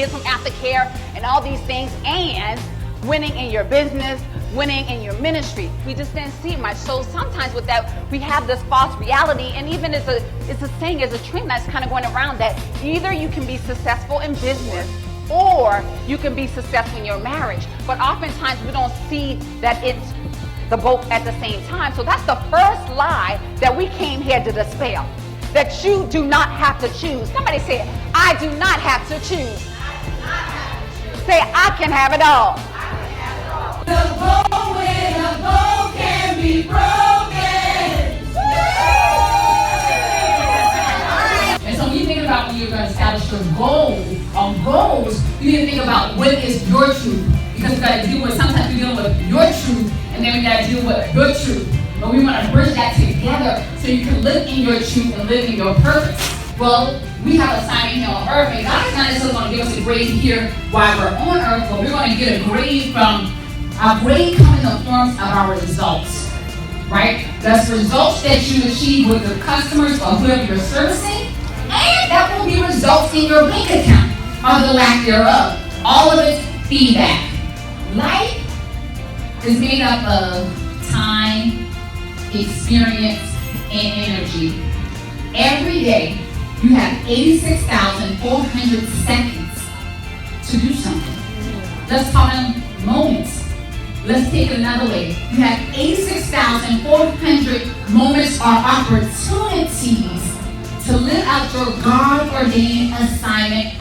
kids from aftercare and all these things, and winning in your business, winning in your ministry. We just didn't see it much. So sometimes with that, we have this false reality, and even it's a saying, it's a trend that's kind of going around that either you can be successful in business or you can be successful in your marriage. But oftentimes we don't see that it's the both at the same time. So that's the first lie that we came here to dispel. That you do not have to choose. Somebody say, I do not have to choose. Say, I can have it all. The bow with a bow can be broken. And so when you think about when you're going to establish your goals, you need to think about what is your truth. Because we got to deal with, sometimes we're dealing with your truth, and then we got to deal with your truth. But we want to bridge that together so you can live in your truth and live in your purpose. Well, we have a assignment here on earth, and God is not necessarily going to give us a grade here while we're on earth, but we're going to get a grade from our grade coming in the forms of our results, right? That's results that you achieve with your customers or whoever you're servicing, and that will be results in your bank account or the lack thereof. All of it's feedback. Life is made up of time, experience, and energy. Every day, you have 86,400 seconds to do something. Let's call them moments. Let's take it another way. You have 86,400 moments or opportunities to live out your God-ordained assignment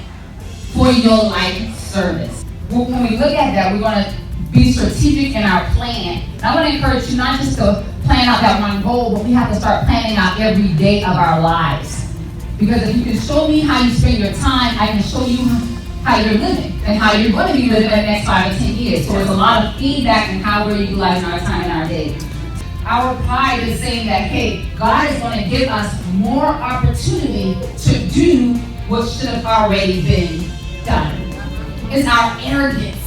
for your life service. When we look at that, we want to be strategic in our plan. And I want to encourage you not just to plan out that one goal, but we have to start planning out every day of our lives. Because if you can show me how you spend your time, I can show you how you're living and how you're going to be living in the next 5 or 10 years. So there's a lot of feedback in how we're utilizing our time in our day. Our pride is saying that, hey, God is going to give us more opportunity to do what should have already been done. It's our arrogance.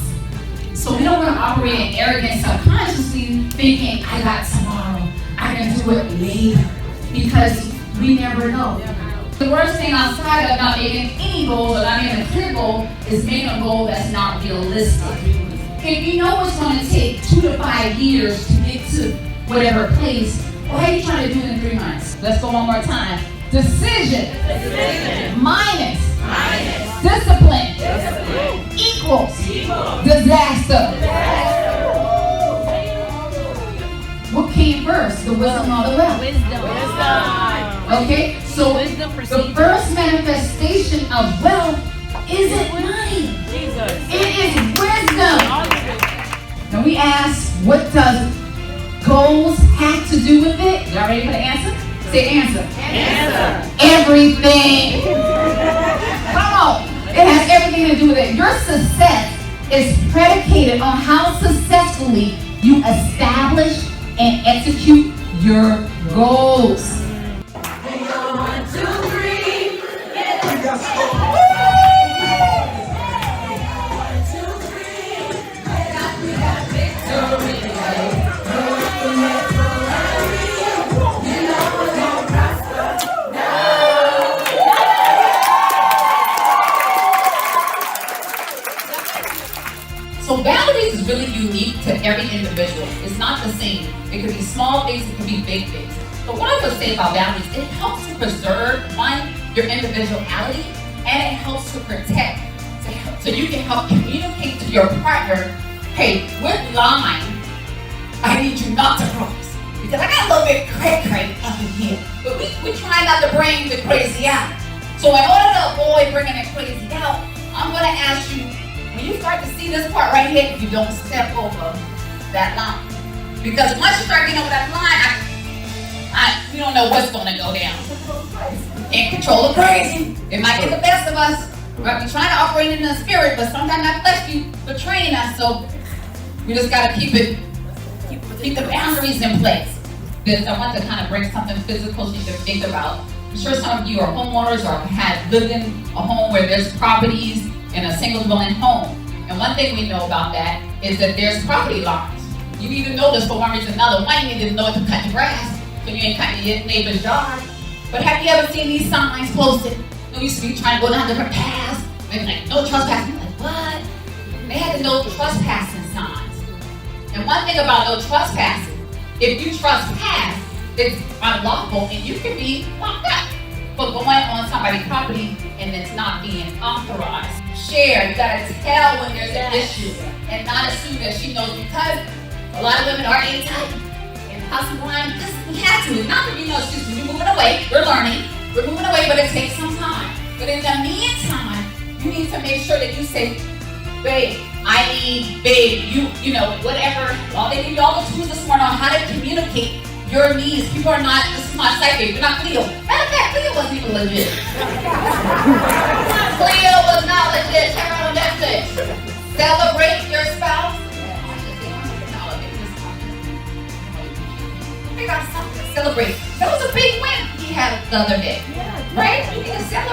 So we don't want to operate in arrogance subconsciously, thinking, I got tomorrow, I can do it later, because we never know. The worst thing outside of not making any goal or not making a clear goal is making a goal that's not realistic. If you know it's going to take 2 to 5 years to get to whatever place, why are you trying to do it in 3 months? Let's go one more time. Decision. Minus. Discipline. Equals. Disaster. What came first? The wisdom or the wealth? Wisdom. Okay, so the first manifestation of wealth isn't money. It is wisdom. Now we ask, what does goals have to do with it? Y'all ready for the answer? Say answer. Everything. Come on. It has everything to do with it. Your success is predicated on how successfully you establish and execute your goals. 1, 2, 3. So boundaries is really unique to every individual. It's not the same. It could be small things, it could be big things. But what I would say about boundaries, it helps to preserve, one, your individuality, and it helps to protect. So you can help communicate to your partner, hey, what line I need you not to cross? Because I got a little bit cray-cray up in here. But we try not to bring the crazy out. So in order to avoid bringing the crazy out, I'm going to ask you, when you start to see this part right here, you don't step over that line. Because once you start getting over that line, we don't know what's going to go down. Can't control the crazy. It might get the best of us. Right? We're trying to operate in the spirit, but sometimes that flesh be betraying us. So we just got to keep the boundaries in place. I want to kind of bring something physical so you can think about. I'm sure some of you are homeowners or have lived in a home where there's properties in a single dwelling home. And one thing we know about that is that there's property lines. You even know this for one reason or another. One, you need to know to cut your grass so you ain't cutting your neighbor's yard. But have you ever seen these signs posted? You used to be trying to go down different paths They're like, no trespassing. I'm like, what? They had the no trespassing signs. And one thing about no trespassing, if you trespass, it's unlawful and you can be locked up for going on somebody's property and it's not being authorized. Share, you gotta tell when there's an issue and not assume that she knows, because a lot of women are A-type and possibly blind because we have to. It's not that we know excuse, we're moving away, we're learning, we're moving away, but it takes some time. But in the meantime, you need to make sure that you say, babe, I need, babe, you know, whatever. Well, they give you all the tools this morning on how to communicate your needs. People are not, this is my site, babe, you're not Cleo. Matter of fact, Cleo wasn't even legit. Cleo was not legit. Check out on Netflix. Celebrate your spouse. They got something to celebrate. That was a big win he had the other day. Right? He can celebrate.